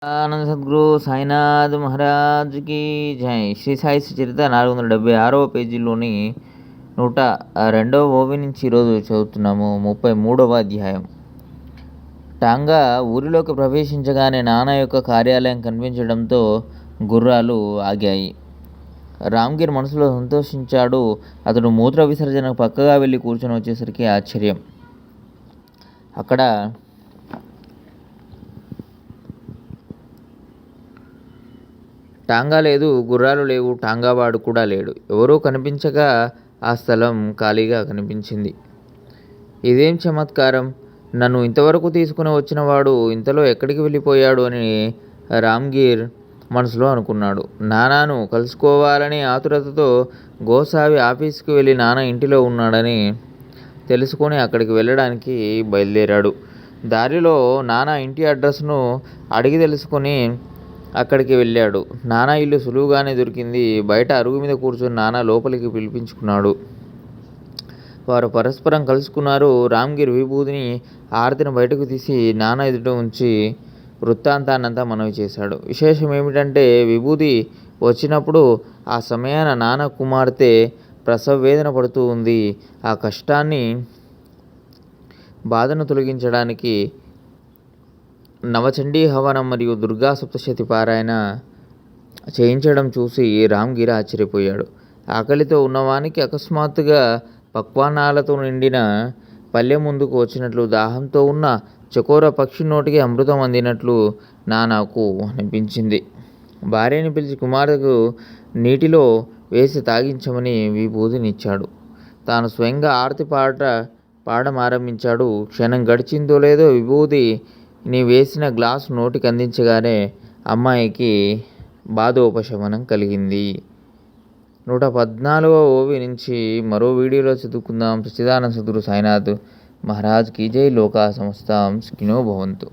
ఆనంద సద్గురు సాయినాథ్ మహారాజ్కి జై. శ్రీ సాయి చరిత్ర 476వ పేజీలోని 102వ ఓవి నుంచి ఈరోజు చదువుతున్నాము. 33వ అధ్యాయం. టాంగా ఊరిలోకి ప్రవేశించగానే నానా యొక్క కార్యాలయం కనిపించడంతో గుర్రాలు ఆగాయి. రామ్గిర్ మనసులో సంతోషించాడు. అతడు మూత్ర విసర్జనకు పక్కగా వెళ్ళి కూర్చొని వచ్చేసరికి ఆశ్చర్యం. అక్కడ టాంగా లేదు, గుర్రాలు లేవు, టాంగావాడు కూడా లేడు. ఎవరూ కనిపించగా ఆ స్థలం ఖాళీగా కనిపించింది. ఇదేం చమత్కారం! నన్ను ఇంతవరకు తీసుకుని వచ్చినవాడు ఇంతలో ఎక్కడికి వెళ్ళిపోయాడు అని రామ్గిర్ మనసులో అనుకున్నాడు. నానాను కలుసుకోవాలని ఆతురతతో గోసావి ఆఫీస్కి వెళ్ళి నానా ఇంటిలో ఉన్నాడని తెలుసుకొని అక్కడికి వెళ్ళడానికి బయలుదేరాడు. దారిలో నానా ఇంటి అడ్రస్ను అడిగి తెలుసుకొని అక్కడికి వెళ్ళాడు. నానా ఇల్లు సులువుగానే దొరికింది. బయట అరుగు మీద కూర్చొని నానా లోపలికి పిలిపించుకున్నాడు. వారు పరస్పరం కలుసుకున్నారు. రామ్గిర్ విభూతిని ఆరతిని బయటకు తీసి నానా ఎదుట ఉంచి వృత్తాంతాన్నంతా మనవి చేశాడు. విశేషం ఏమిటంటే విభూతి వచ్చినప్పుడు ఆ సమయాన నానా కుమార్తె ప్రసవ వేదన పడుతూ ఉంది. ఆ కష్టాన్ని బాధను తొలగించడానికి నవచండీ హవనం మరియు దుర్గా సప్తశతి పారాయణ చేయించడం చూసి రామ్గిర్ ఆశ్చర్యపోయాడు. ఆకలితో ఉన్నవానికి అకస్మాత్తుగా పక్వాన్నాలతో నిండిన పల్లె ముందుకు వచ్చినట్లు, దాహంతో ఉన్న చకోర పక్షి నోటికి అమృతం అందినట్లు నానాకు అనిపించింది. భార్యని పిలిచి కుమార్తెకు నీటిలో వేసి తాగించమని విభూతినిచ్చాడు. తాను స్వయంగా ఆరతి పాడమారంభించాడు. క్షణం గడిచిందో లేదో విభూతి వేసిన గ్లాసు నోటికి అందించగానే అమ్మాయికి బాధోపశమనం కలిగింది. 114వ ఓవి నుంచి మరో వీడియోలో చదువుకుందాం. సచ్చిదానంద సద్గురు సాయినాథ్ మహారాజ్ కీ జై. లోకా సమస్తం సుఖినో భవంతు.